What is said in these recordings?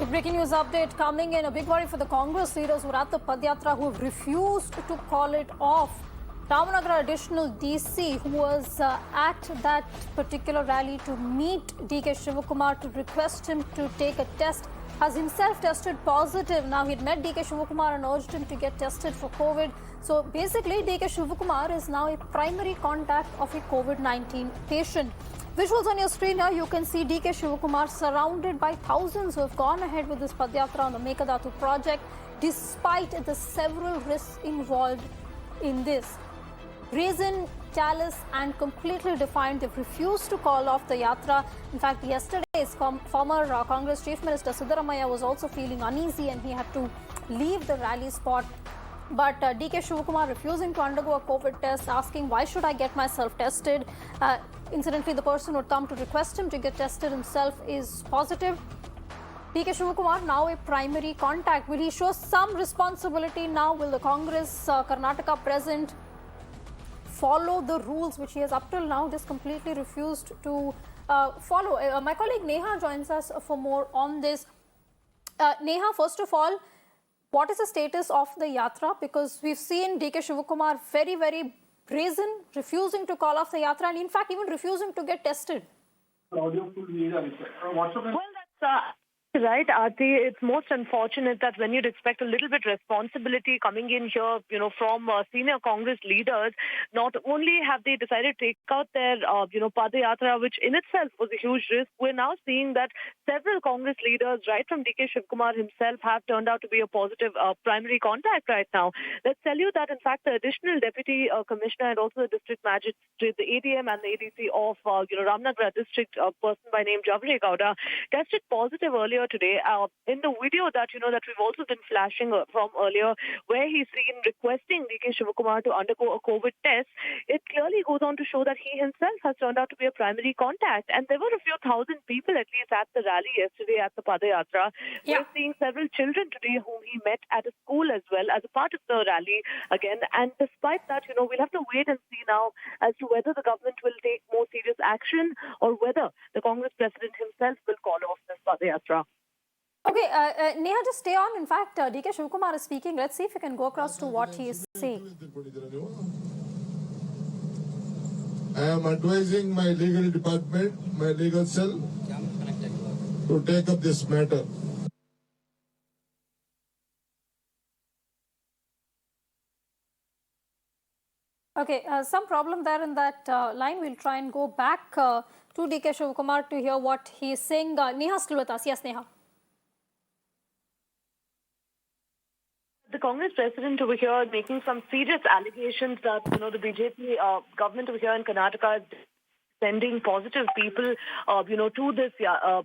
Big breaking news update coming in. A big worry for the Congress leaders who are at the Padyatra who have refused to call it off. Ramanagara additional DC who was at that particular rally to meet DK Shivakumar to request him to take a test has himself tested positive. Now he'd met DK Shivakumar and urged him to get tested for COVID. So basically DK Shivakumar is now a primary contact of a COVID-19 patient. Visuals on your screen here, you can see DK Shivakumar surrounded by thousands who have gone ahead with this Padyatra on the Meghadatu project despite the several risks involved in this. Brazen, callous and completely defiant, they've refused to call off the Yatra. In fact, yesterday's former Congress Chief Minister Siddaramaiah was also feeling uneasy and he had to leave the rally spot. But DK Shivakumar refusing to undergo a COVID test, asking why should I get myself tested? Incidentally, the person who had come to request him to get tested himself is positive. DK Shivakumar now a primary contact. Will he show some responsibility now? Will the Congress Karnataka present follow the rules which he has up till now just completely refused to follow? My colleague Neha joins us for more on this. Neha, first of all, what is the status of the Yatra? Because we've seen DK Shivakumar very, very brazen, refusing to call off the Yatra and in fact even refusing to get tested. Well, that's right, Aarti. It's most unfortunate that when you'd expect a little bit responsibility coming in here, from senior Congress leaders, not only have they decided to take out their, Padayatra, which in itself was a huge risk, we're now seeing that several Congress leaders, right from DK Shivakumar himself, have turned out to be a positive primary contact right now. Let's tell you that, in fact, the additional deputy commissioner and also the district magistrate, the ADM and the ADC of, Ramanagara district, a person by name Javre Gowda, tested positive earlier today. In the video that we've also been flashing from earlier, where he's seen requesting DK Shivakumar to undergo a COVID test, it clearly goes on to show that he himself has turned out to be a primary contact. And there were a few thousand people at least at the rally yesterday at the Padayatra. Yeah. We're seeing several children today whom he met at a school as well as a part of the rally again. And despite that, we'll have to wait and see now as to whether the government will take more serious action or whether the Congress president himself will call off this Padayatra. Okay, Neha, just stay on. In fact, DK Shivakumar is speaking. Let's see if we can go across to what he is saying. I am advising my legal department, my legal cell, to take up this matter. Okay, some problem there in that line. We'll try and go back to DK Shivakumar to hear what he is saying. Neha still with us. Yes, Neha. The Congress president over here making some serious allegations that, the BJP government over here in Karnataka is sending positive people, to this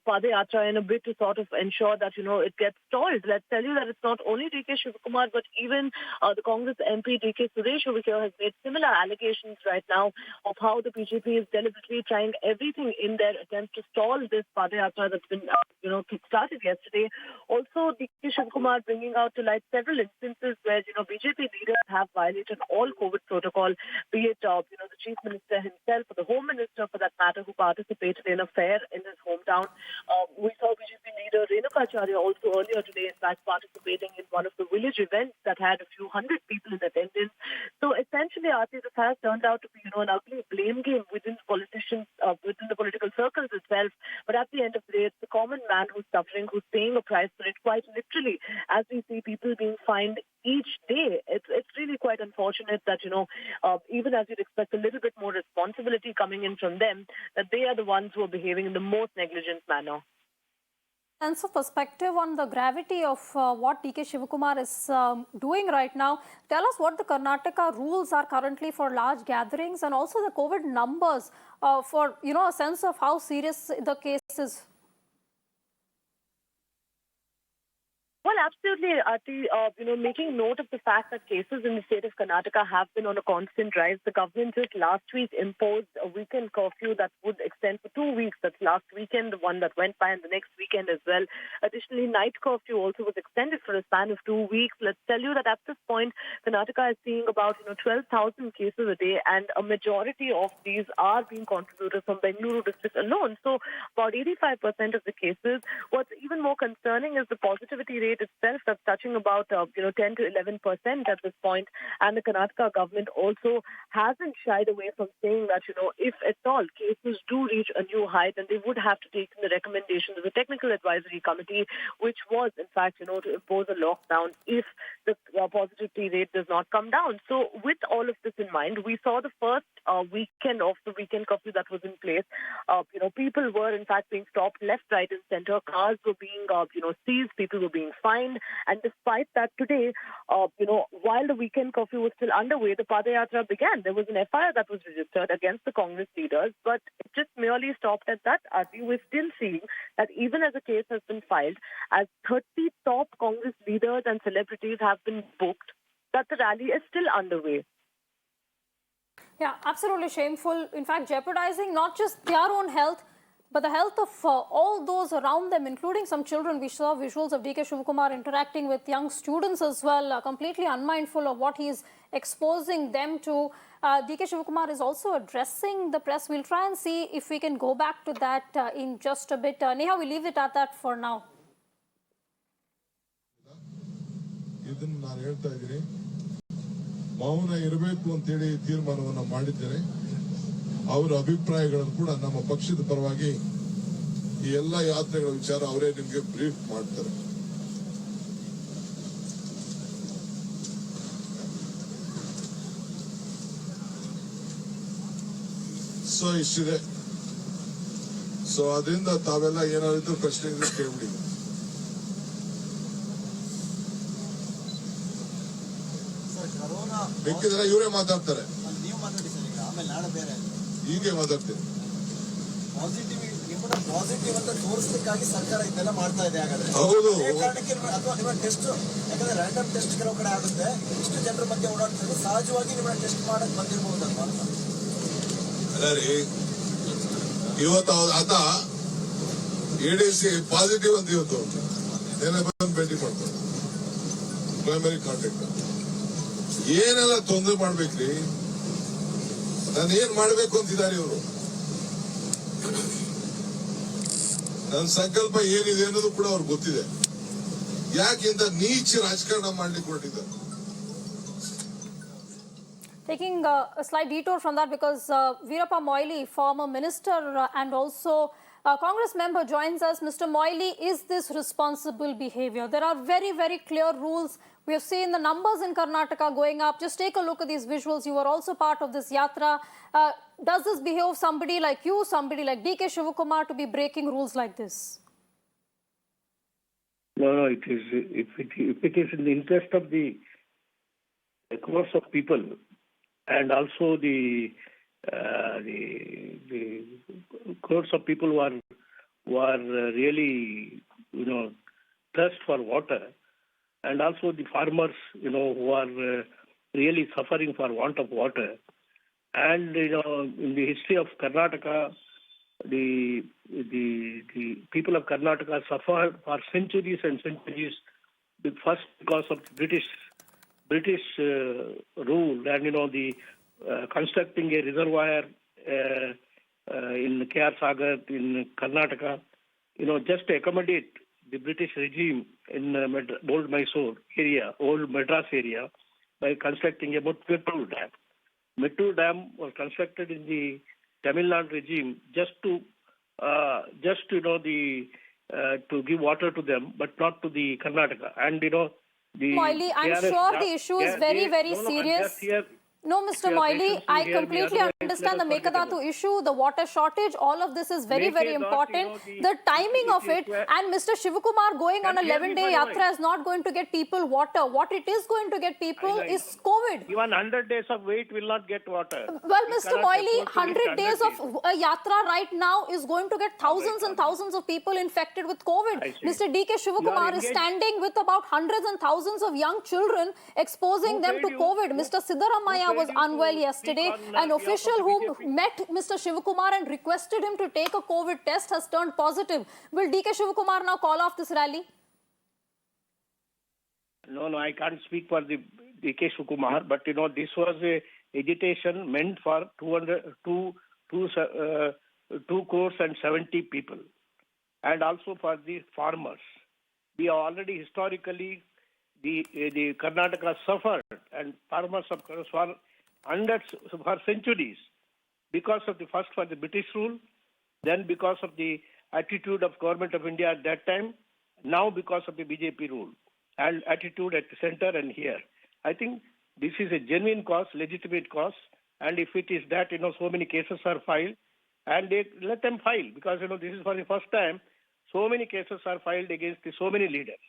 Padayatra in a bid to sort of ensure that, it gets stalled. Let's tell you that it's not only DK Shivakumar, but even the Congress MP DK Suresh over here has made similar allegations right now of how the BJP is deliberately trying everything in their attempt to stall this Padayatra that's been, kick-started yesterday. Also, DK Shivakumar bringing out to light several instances where, BJP leaders have violated all COVID protocol, be it, the Chief Minister himself or the Home Minister, for that matter, who participated in a fair in his hometown. We saw BJP leader Renuka Acharya also earlier today, in fact, participating in one of the village events that had a few hundred people in attendance. So essentially, Aarti, this has turned out to be, an ugly blame game within politicians, within the political circles itself. But at the end of the day, it's the common man who's suffering, who's paying a price for it quite literally, as we see people being fined each day. It's really quite unfortunate that, even as you'd expect a little bit more responsibility coming in from them, that they are the ones who are behaving in the most negligent manner. Sense of perspective on the gravity of what DK Shivakumar is doing right now. Tell us what the Karnataka rules are currently for large gatherings and also the COVID numbers for, a sense of how serious the case is. Well, absolutely, Ati. Making note of the fact that cases in the state of Karnataka have been on a constant rise. The government just last week imposed a weekend curfew that would extend for 2 weeks. That's last weekend, the one that went by, and the next weekend as well. Additionally, night curfew also was extended for a span of 2 weeks. Let's tell you that at this point, Karnataka is seeing about 12,000 cases a day, and a majority of these are being contributed from Bengaluru district alone. So about 85% of the cases. What's even more concerning is the positivity rate itself, that's touching about 10 to 11% at this point. And the Karnataka government also hasn't shied away from saying that, if at all cases do reach a new height, then they would have to take in the recommendations of the technical advisory committee, which was in fact, to impose a lockdown if the positivity rate does not come down. So with all of this in mind, we saw the first weekend of the weekend curfew that was in place. People were in fact being stopped left, right, and center. Cars were being seized. People were being fined. And despite that, today, while the weekend curfew was still underway, the Padayatra began. There was an FIR that was registered against the Congress leaders, but it just merely stopped at that. We're still seeing that even as a case has been filed, as 30 top Congress leaders and celebrities have been booked, that the rally is still underway. Yeah, absolutely shameful. In fact, jeopardizing not just their own health, but the health of all those around them, including some children. We saw visuals of DK Shivakumar interacting with young students as well, completely unmindful of what he is exposing them to. DK Shivakumar is also addressing the press. We'll try and see if we can go back to that in just a bit. Neha, we leave it at that for now. ಮೌನ ಇರಬೇಕು ಅಂತೇಳಿ ತೀರ್ಮಾನವನ್ನು ಮಾಡಿದ್ದೇನೆ. ಅವರ ಅಭಿಪ್ರಾಯಗಳನ್ನು ಕೂಡ ನಮ್ಮ ಪಕ್ಷದ ಪರವಾಗಿ ಈ ಎಲ್ಲ ಯಾತ್ರೆಗಳ ವಿಚಾರ ಅವರೇ ನಿಮಗೆ ಬ್ರೀಫ್ ಮಾಡ್ತಾರೆ. ಸೊ ಇಷ್ಟಿದೆ. ಸೊ ಅದರಿಂದ ತಾವೆಲ್ಲ ಏನಾದ್ರು ಪ್ರಶ್ನೆ ಇದ್ರೆ ಕೇಳ್ಬಿಡಿ. ಬೇಕಿದ್ರೆ ಇವರೇ ಮಾತಾಡ್ತಾರೆ. ಹೀಗೆ ಮಾತಾಡ್ತೀನಿ. ಪಾಸಿಟಿವ್ ಅಂತ ತೋರಿಸಲಿಕ್ಕಾಗಿ ಸರ್ಕಾರ ಇದೆಲ್ಲ ಮಾಡ್ತಾ ಇದೆ. ಹಾಗಾದ್ರೆ ಹೌದು, ಅಥವಾ ನಿಮ್ಮ ಟೆಸ್ಟ್, ಯಾಕಂದ್ರೆ ರ್ಯಾಂಡಮ್ ಟೆಸ್ಟ್ ಕೆಲವು ಕಡೆ ಆಗುತ್ತೆ, ಇಷ್ಟು ಜನರ ಮಧ್ಯೆ ಓಡಾಡ್ತಾರೆ, ಸಹಜವಾಗಿ ನಿಮ್ಮ ಟೆಸ್ಟ್ ಮಾಡಕ್ ಬಂದಿರಬಹುದಲ್ವಾ ಅಂತ. ಅಲ್ಲ ರೀ, ಇವತ್ತು ಆತ ADC ಪಾಸಿಟಿವ್ ಅಂತ ಇವತ್ತು ನೆನೆ ಬಂದು ಭೇಟಿ ಮಾಡ್ತಾರೆ. ಪ್ರೈಮರಿ ಕಾಂಟ್ಯಾಕ್ಟ್ ಏನೆಲ್ಲ ತೊಂದರೆ ಮಾಡ್ಬೇಕ್ರಿ, ನಾನು ಏನ್ ಮಾಡ್ಬೇಕು ಅಂತಿದ್ದಾರೆ ಇವರು. ನನ್ನ ಸಂಕಲ್ಪ ಏನಿದೆ ಅನ್ನೋದು ಕೂಡ ಅವ್ರಿಗೆ ಗೊತ್ತಿದೆ. ಯಾಕಿಂತ ನೀಚ ರಾಜಕಾರಣ ಮಾಡ್ಲಿಕ್ಕೆ ಹೊರಟಿದ್ದಾರೆ. Taking a slight detour from that, because Veerappa Moily, former minister and also Congress member, joins us. Mr. Moily, is this responsible behavior? There are very, very clear rules. We have seen the numbers in Karnataka going up. Just take a look at these visuals. You were also part of this yatra. Does this behave somebody like you, somebody like DK Shivakumar, to be breaking rules like this? No, it is. If it is in the interest of the crores of people, and also the crores of people who are really, thirst for water, and also the farmers, who are really suffering for want of water. And in the history of Karnataka, the people of Karnataka suffered for centuries and centuries, first because of British rule, and the constructing a reservoir in KR Sagar in Karnataka, just to accommodate the British regime in old Mysore area, old Madras area, by constructing a Mettur Dam. Mettur Dam was constructed in the Tamil Nadu regime just to give water to them, but not to the Karnataka. And Moily, I'm sure the issue is very, very serious. No, Mr. Moily, I completely understand. understand the let us forget Mekadatu issue, the water shortage, all of this is very, very Mekedatu, important. you know, The timing of it, and Mr. Shivakumar going on a Can hear me 11-day for a while. yatra is not going to get people water. What it is going to get people I know. is COVID. Even 100 days of wait will not get water. Well, We Mr. cannot Moily, afford to wait 100 days of a yatra right now is going to get thousands and thousands of people infected with COVID. I see. Mr. D.K. Shivakumar is engaged. standing with about hundreds and thousands of young children, exposing Who them paid to you? COVID. Mr. Siddaramaiah Who was paid you to unwell speak yesterday. on, An behalf official of the who BJP? met Mr. Shivakumar and requested him to take a COVID test has turned positive. Will D.K. Shivakumar now call off this rally? No, I can't speak for the D.K. Shivakumar, but you know, this was a agitation meant for 2 crores and 70 people, and also for the farmers. We are already historically the Karnataka suffered, and farmers of for hundreds for centuries because of the British rule, then because of the attitude of government of India at that time, now because of the BJP rule and attitude at the center and here. I think this is a genuine cause, legitimate cause, and if it is that, you know, so many cases are filed, and they let them file, because, you know, this is for the first time so many cases are filed against so many leaders.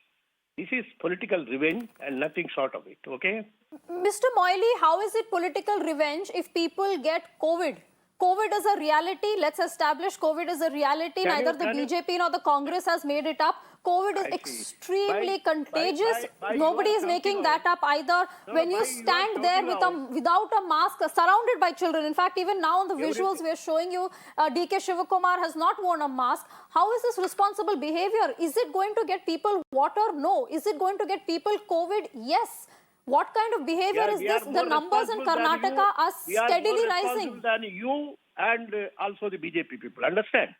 This is political revenge and nothing short of it, okay? Mr. Moily, how is it political revenge if people get COVID? COVID is a reality. Let's establish COVID is a reality. Neither the BJP nor the Congress has made it up. COVID is extremely contagious. Nobody is making that up either. When you stand there without a mask, surrounded by children. In fact, even now on the visuals we are showing you, D.K. Shivakumar has not worn a mask. How is this responsible behavior? Is it going to get people water? No. Is it going to get people COVID? Yes. What kind of behavior is this? The numbers in Karnataka are steadily rising. Than you and also the BJP people. Understand?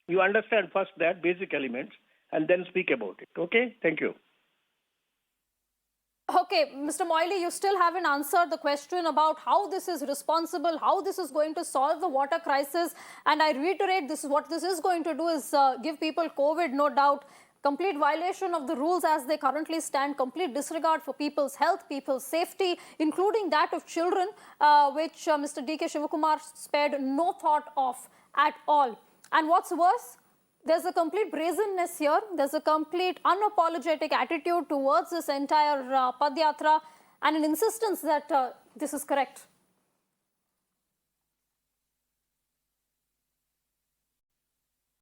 You understand first that basic elements and then speak about it. Okay? Thank you. Okay, Mr. Moily, you still haven't answered the question about how this is responsible, how this is going to solve the water crisis. And I reiterate, this is what this is going to do is give people COVID, no doubt. Complete violation of the rules as they currently stand, complete disregard for people's health, people's safety, including that of children, which Mr. D.K. Shivakumar spared no thought of at all. And what's worse, there's a complete brazenness here. There's a complete unapologetic attitude towards this entire Padyatra and an insistence that this is correct.